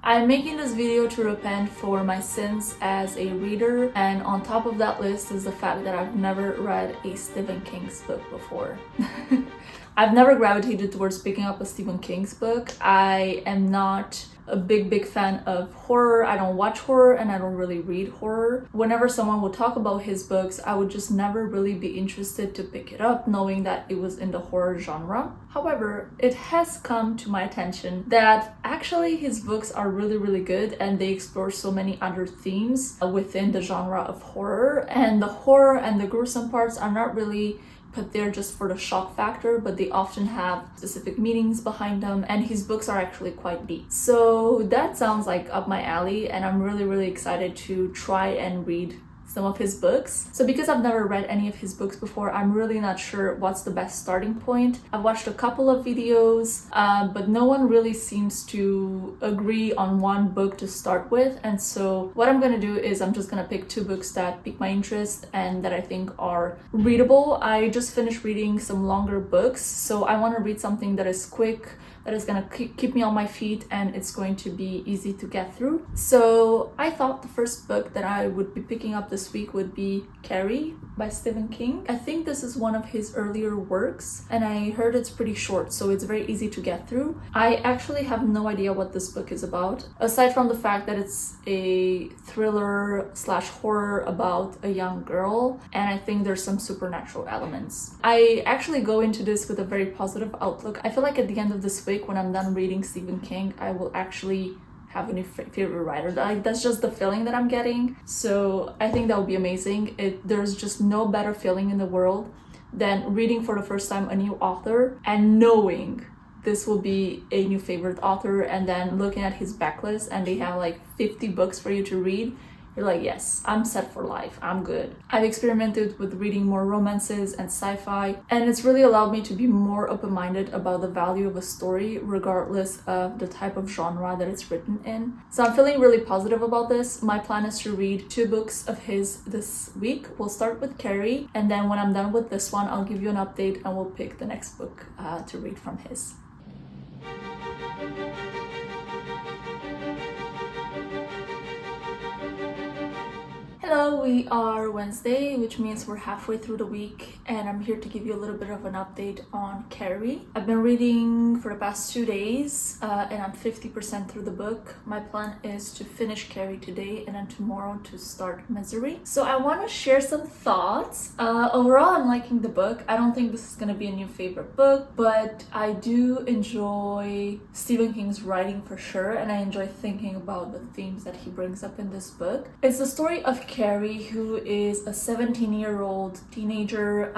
I'm making this video to repent for my sins as a reader, and on top of that list is the fact that I've never read a Stephen King's book before. I've never gravitated towards picking up a Stephen King's book. I am not a big fan of horror. I don't watch horror and I don't really read horror. Whenever someone would talk about his books, I would just never really be interested to pick it up, knowing that it was in the horror genre. However, it has come to my attention that actually his books are really good and they explore so many other themes within the genre of horror, and the horror and the gruesome parts are not really put there just for the shock factor, but they often have specific meanings behind them, and his books are actually quite deep. So that sounds like up my alley, and I'm really excited to try and read some of his books. So because I've never read any of his books before, I'm really not sure what's the best starting point. I've watched a couple of videos, but no one really seems to agree on one book to start with. And so what I'm gonna do is I'm just gonna pick two books that pique my interest and that I think are readable. I just finished reading some longer books, so I want to read something that is quick, that is gonna keep me on my feet, and it's going to be easy to get through. So I thought the first book that I would be picking up this week would be Carrie by Stephen King. I think this is one of his earlier works, and I heard it's pretty short, so it's very easy to get through. I actually have no idea what this book is about, aside from the fact that it's a thriller slash horror about a young girl, and I think there's some supernatural elements. I actually go into this with a very positive outlook. I feel like at the end of this week, when I'm done reading Stephen King, I will actually have a new favorite writer. That's just the feeling that I'm getting. So I think that would be amazing. There's just no better feeling in the world than reading for the first time a new author and knowing this will be a new favorite author, and then looking at his backlist and they have like 50 books for you to read. You're like, yes, I'm set for life, I'm good. I've experimented with reading more romances and sci-fi, and it's really allowed me to be more open-minded about the value of a story, regardless of the type of genre that it's written in. So I'm feeling really positive about this. My plan is to read two books of his this week. We'll start with Carrie, and then when I'm done with this one, I'll give you an update and we'll pick the next book to read from his. Hello, we are Wednesday, which means we're halfway through the week, and I'm here to give you a little bit of an update on Carrie. I've been reading for the past 2 days, and I'm 50% through the book. My plan is to finish Carrie today and then tomorrow to start Misery. So I want to share some thoughts. Overall, I'm liking the book. I don't think this is going to be a new favorite book, but I do enjoy Stephen King's writing for sure, and I enjoy thinking about the themes that he brings up in this book. It's the story of Carrie, who is a 17-year-old teenager.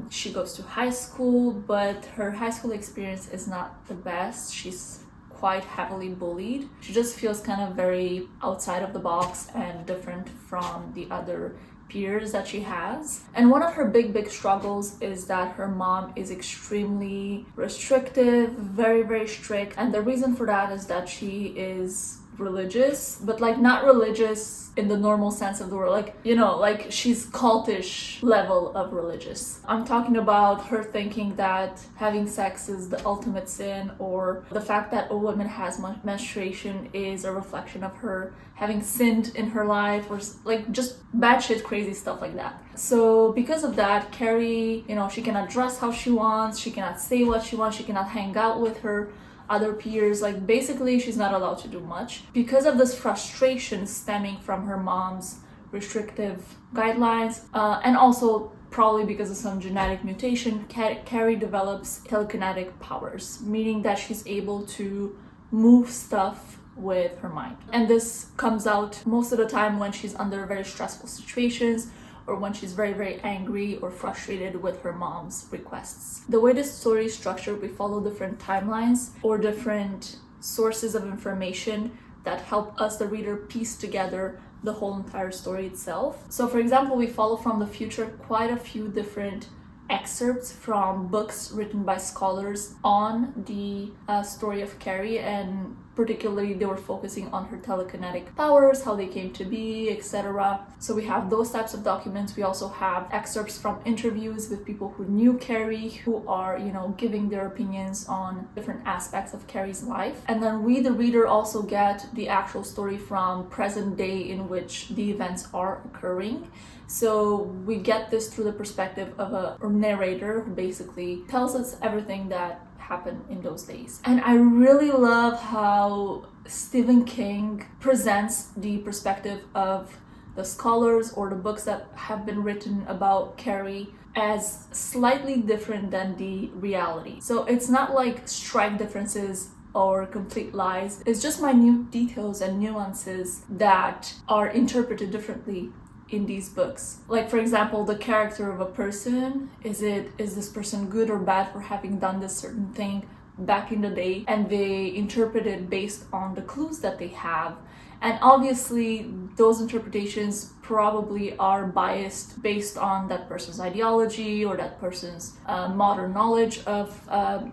She goes to high school, but her high school experience is not the best. She's quite heavily bullied. She just feels kind of very outside of the box and different from the other peers that she has. And one of her big struggles is that her mom is extremely restrictive, very strict, and the reason for that is that she is religious, but like not religious in the normal sense of the word, like, you know, like she's cultish level of religious. I'm talking about her thinking that having sex is the ultimate sin, or the fact that a woman has menstruation is a reflection of her having sinned in her life, or like just batshit crazy stuff like that. So because of that, Carrie, you know, she cannot dress how she wants, she cannot say what she wants, she cannot hang out with her other peers, like basically she's not allowed to do much. Because of this frustration stemming from her mom's restrictive guidelines, and also probably because of some genetic mutation, Carrie develops telekinetic powers, meaning that she's able to move stuff with her mind. And this comes out most of the time when she's under very stressful situations, or when she's very angry or frustrated with her mom's requests. The way this story is structured, we follow different timelines or different sources of information that help us, the reader, piece together the whole entire story itself. So for example, we follow from the future quite a few different excerpts from books written by scholars on the story of Carrie, and Particularly, they were focusing on her telekinetic powers, how they came to be, etc. So we have those types of documents. We also have excerpts from interviews with people who knew Carrie, who are, giving their opinions on different aspects of Carrie's life. And then we, the reader, also get the actual story from present day in which the events are occurring. So we get this through the perspective of a narrator who basically tells us everything that happened in those days. And I really love how Stephen King presents the perspective of the scholars or the books that have been written about Carrie as slightly different than the reality. So it's not like strike differences or complete lies. It's just minute details and nuances that are interpreted differently in these books. Like, for example, the character of a person, is this person good or bad for having done this certain thing back in the day, and they interpret it based on the clues that they have. And obviously those interpretations probably are biased based on that person's ideology or that person's modern knowledge of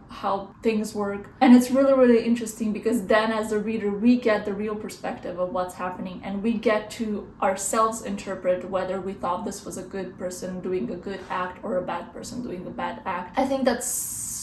how things work. And it's really, really interesting because then as the reader, we get the real perspective of what's happening, and we get to ourselves interpret whether we thought this was a good person doing a good act or a bad person doing a bad act. I think that's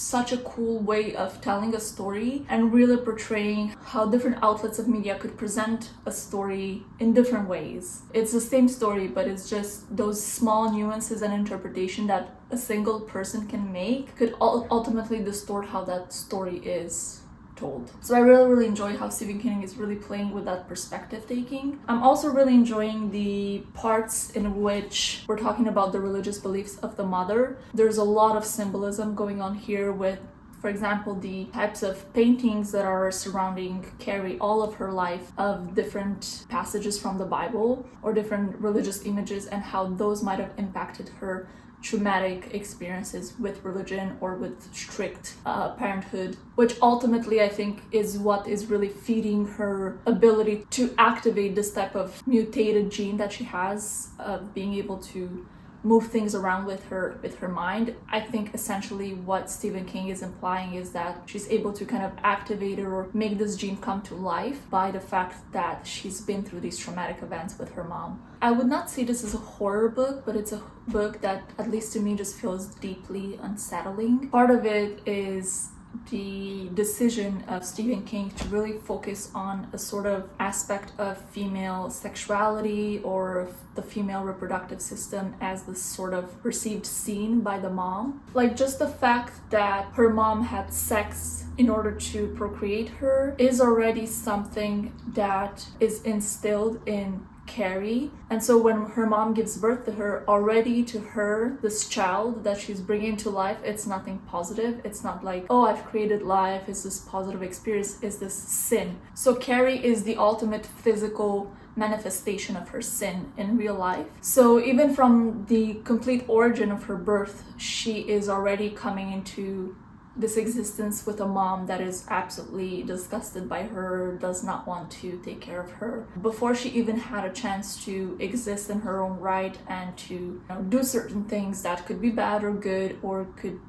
such a cool way of telling a story and really portraying how different outlets of media could present a story in different ways. It's the same story, but it's just those small nuances and interpretation that a single person can make could ultimately distort how that story is told. So I really, really enjoy how Stephen King is really playing with that perspective taking. I'm also really enjoying the parts in which we're talking about the religious beliefs of the mother. There's a lot of symbolism going on here with, for example, the types of paintings that are surrounding Carrie all of her life of different passages from the Bible or different religious images, and how those might have impacted her traumatic experiences with religion or with strict parenthood, which ultimately I think is what is really feeding her ability to activate this type of mutated gene that she has of being able to move things around with her mind. I think essentially what Stephen King is implying is that she's able to kind of activate it or make this gene come to life by the fact that she's been through these traumatic events with her mom. I would not say this is a horror book, but it's a book that, at least to me, just feels deeply unsettling. Part of it is the decision of Stephen King to really focus on a sort of aspect of female sexuality or the female reproductive system as this sort of perceived sin by the mom. Like, just the fact that her mom had sex in order to procreate her is already something that is instilled in Carrie. And so when her mom gives birth to her, already to her, this child that she's bringing to life, it's nothing positive. It's not like, oh, I've created life, it's this positive experience, it's this sin. So Carrie is the ultimate physical manifestation of her sin in real life. So even from the complete origin of her birth, she is already coming into this existence with a mom that is absolutely disgusted by her, does not want to take care of her. Before she even had a chance to exist in her own right and to do certain things that could be bad or good or could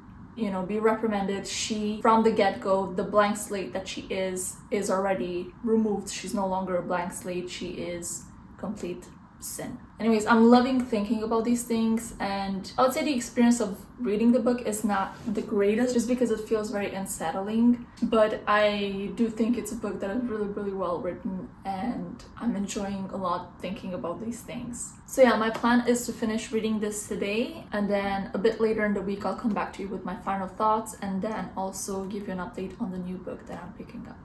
be reprimanded, she, from the get-go, the blank slate that she is already removed. She's no longer a blank slate, she is complete sin. Anyways, I'm loving thinking about these things, and I would say the experience of reading the book is not the greatest just because it feels very unsettling, but I do think it's a book that is really, really well written, and I'm enjoying a lot thinking about these things. So yeah, my plan is to finish reading this today, and then a bit later in the week I'll come back to you with my final thoughts, and then also give you an update on the new book that I'm picking up.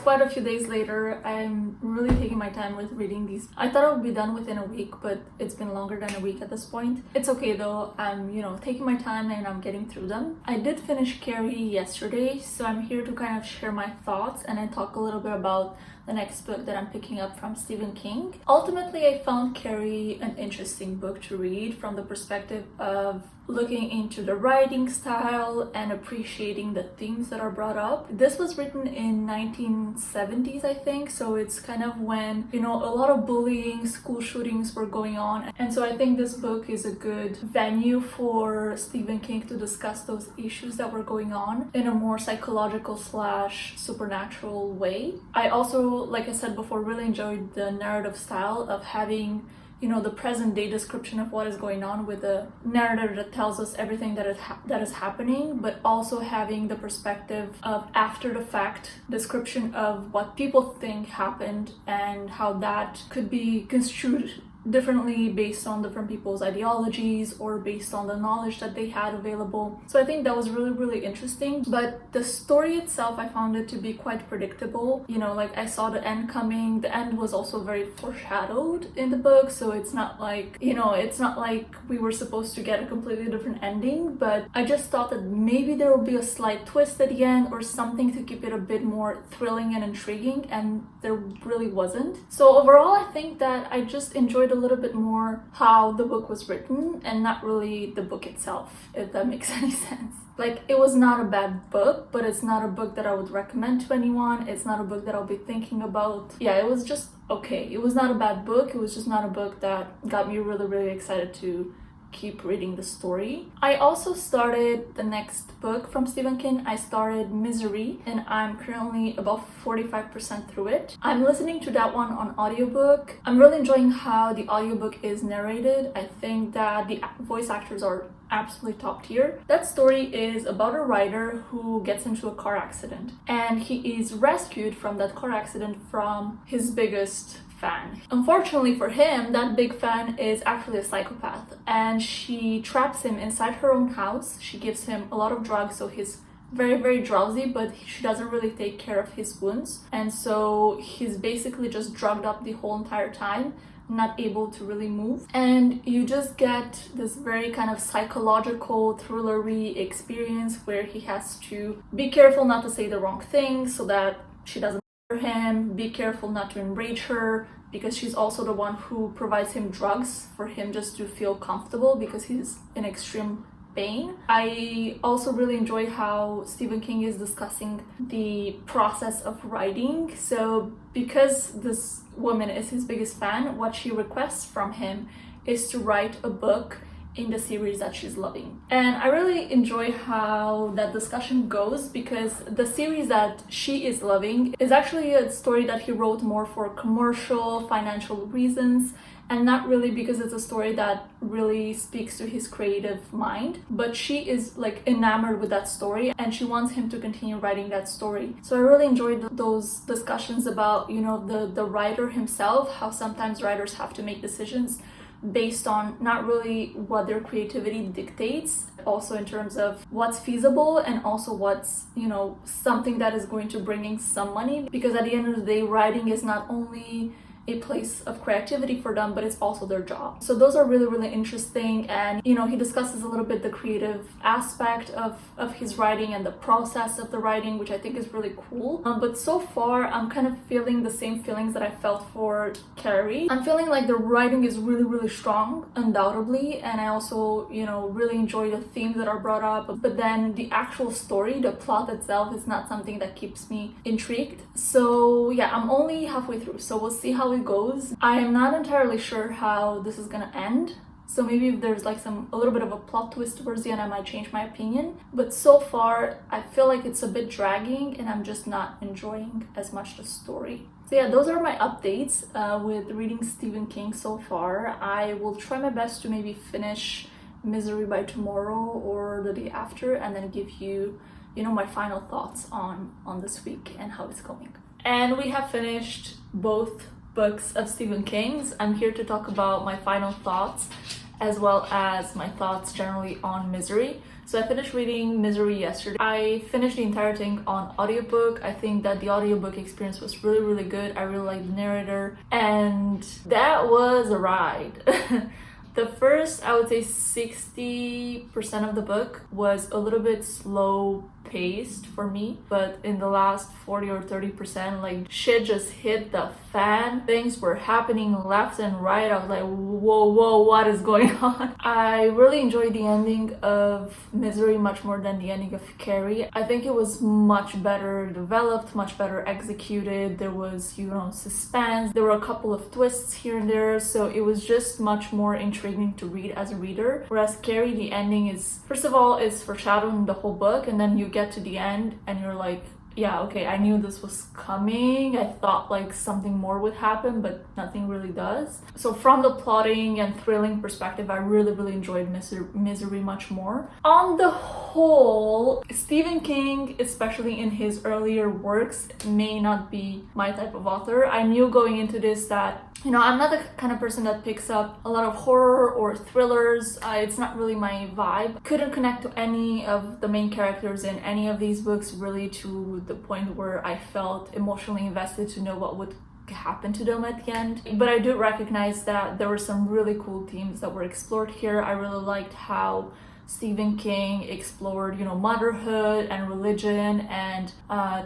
quite a few days later. I'm really taking my time with reading these. I thought I would be done within a week, but it's been longer than a week at this point. It's okay though. I'm, taking my time and I'm getting through them. I did finish Carrie yesterday, so I'm here to kind of share my thoughts and then talk a little bit about the next book that I'm picking up from Stephen King. Ultimately, I found Carrie an interesting book to read from the perspective of looking into the writing style and appreciating the themes that are brought up. This was written in 1970s, I think, so it's kind of when, a lot of bullying, school shootings were going on. And so I think this book is a good venue for Stephen King to discuss those issues that were going on in a more psychological / supernatural way. I also, like I said before, really enjoyed the narrative style of having the present day description of what is going on with a narrative that tells us everything that is happening, but also having the perspective of after the fact description of what people think happened and how that could be construed differently based on different people's ideologies or based on the knowledge that they had available. So I think that was really, really interesting. But the story itself, I found it to be quite predictable. Like I saw the end coming. The end was also very foreshadowed in the book, so it's not like, it's not like we were supposed to get a completely different ending, but I just thought that maybe there will be a slight twist at the end or something to keep it a bit more thrilling and intriguing, and there really wasn't. So overall, I think that I just enjoyed a little bit more how the book was written and not really the book itself, if that makes any sense. Like, it was not a bad book, but it's not a book that I would recommend to anyone. It's not a book that I'll be thinking about. Yeah, it was just okay. It was not a bad book. It was just not a book that got me really, really excited to keep reading the story. I also started the next book from Stephen King. I started Misery, and I'm currently about 45% through it. I'm listening to that one on audiobook. I'm really enjoying how the audiobook is narrated. I think that the voice actors are absolutely top tier. That story is about a writer who gets into a car accident, and he is rescued from that car accident from his biggest fan. Unfortunately for him, that big fan is actually a psychopath, and she traps him inside her own house. She gives him a lot of drugs, so he's very, very drowsy, but she doesn't really take care of his wounds, and so he's basically just drugged up the whole entire time, not able to really move. And you just get this very kind of psychological thrillery experience where he has to be careful not to say the wrong thing so that she doesn't him, be careful not to enrage her, because she's also the one who provides him drugs for him just to feel comfortable because he's in extreme pain. I also really enjoy how Stephen King is discussing the process of writing. So because this woman is his biggest fan, what she requests from him is to write a book in the series that she's loving. And I really enjoy how that discussion goes, because the series that she is loving is actually a story that he wrote more for commercial, financial reasons, and not really because it's a story that really speaks to his creative mind. But she is like enamored with that story and she wants him to continue writing that story. So I really enjoyed those discussions about, the writer himself, how sometimes writers have to make decisions based on not really what their creativity dictates, also in terms of what's feasible and also what's, something that is going to bring in some money. Because at the end of the day, writing is not only a place of creativity for them, but it's also their job. So those are really, really interesting. And, he discusses a little bit the creative aspect of his writing and the process of the writing, which I think is really cool. But so far, I'm kind of feeling the same feelings that I felt for Carrie. I'm feeling like the writing is really, really strong, undoubtedly. And I also, really enjoy the themes that are brought up. But then the actual story, the plot itself, is not something that keeps me intrigued. So yeah, I'm only halfway through. So we'll see how it goes. I am not entirely sure how this is gonna end, so maybe if there's like a little bit of a plot twist towards the end, I might change my opinion. But so far I feel like it's a bit dragging and I'm just not enjoying as much the story. So yeah, those are my updates with reading Stephen King so far. I will try my best to maybe finish Misery by tomorrow or the day after, and then give you my final thoughts on this week and how it's going. And we have finished both books of Stephen King's. I'm here to talk about my final thoughts as well as my thoughts generally on Misery. So I finished reading Misery yesterday. I finished the entire thing on audiobook. I think that the audiobook experience was really good. I really liked the narrator, and that was a ride. The first, I would say 60% of the book was a little bit slow paced for me, but in the last 40 or 30%, like shit just hit the fan. Things were happening left and right. I was like, whoa, what is going on? I really enjoyed the ending of Misery much more than the ending of Carrie. I think it was much better developed, much better executed. There was, you know, suspense. There were a couple of twists here and there, so it was just much more intriguing to read as a reader. Whereas Carrie, the ending is, first of all, it's foreshadowing the whole book, and then you get to the end and you're like, yeah, okay, I knew this was coming. I thought like something more would happen, but nothing really does. So from the plotting and thrilling perspective, I really enjoyed Misery much more. On the whole, Stephen King, especially in his earlier works, may not be my type of author. I knew going into this that, you know, I'm not the kind of person that picks up a lot of horror or thrillers. It's not really my vibe. Couldn't connect to any of the main characters in any of these books, really, to the point where I felt emotionally invested to know what would happen to them at the end. But I do recognize that there were some really cool themes that were explored here. I really liked how Stephen King explored, you know, motherhood and religion and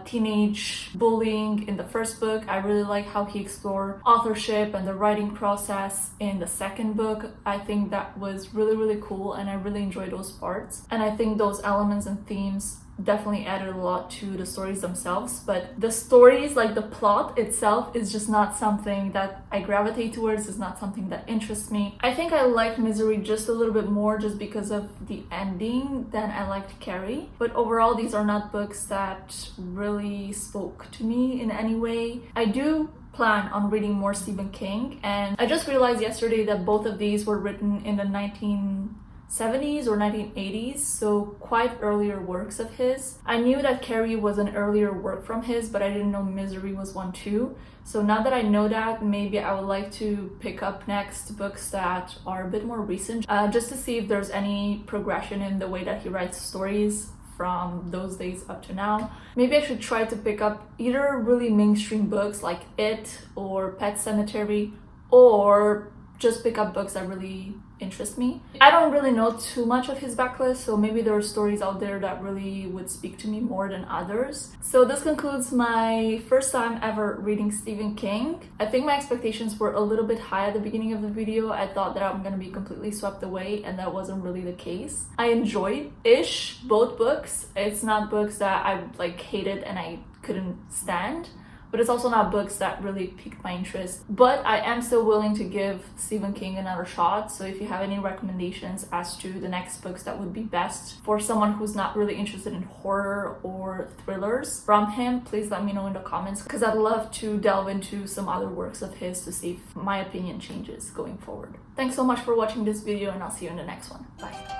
teenage bullying in the first book. I really like how he explored authorship and the writing process in the second book. I think that was really cool, and I really enjoyed those parts. And I think those elements and themes definitely added a lot to the stories themselves, but the stories, like the plot itself, is just not something that I gravitate towards. It's not something that interests me. I think I liked Misery just a little bit more just because of the ending than I liked Carrie, but overall these are not books that really spoke to me in any way. I do plan on reading more Stephen King, and I just realized yesterday that both of these were written in the 1970s or 1980s, so quite earlier works of his. I knew that Carrie was an earlier work from his, but I didn't know Misery was one too. So now that I know that, maybe I would like to pick up next books that are a bit more recent, just to see if there's any progression in the way that he writes stories from those days up to now. Maybe I should try to pick up either really mainstream books like It or Pet Sematary, or just pick up books that really interest me. I don't really know too much of his backlist, so maybe there are stories out there that really would speak to me more than others. So this concludes my first time ever reading Stephen King. I think my expectations were a little bit high at the beginning of the video. I thought that I'm gonna be completely swept away, and that wasn't really the case. I enjoyed-ish both books. It's not books that I like hated and I couldn't stand, but it's also not books that really piqued my interest. But I am still willing to give Stephen King another shot, so if you have any recommendations as to the next books that would be best for someone who's not really interested in horror or thrillers from him, please let me know in the comments, because I'd love to delve into some other works of his to see if my opinion changes going forward. Thanks so much for watching this video, and I'll see you in the next one. Bye.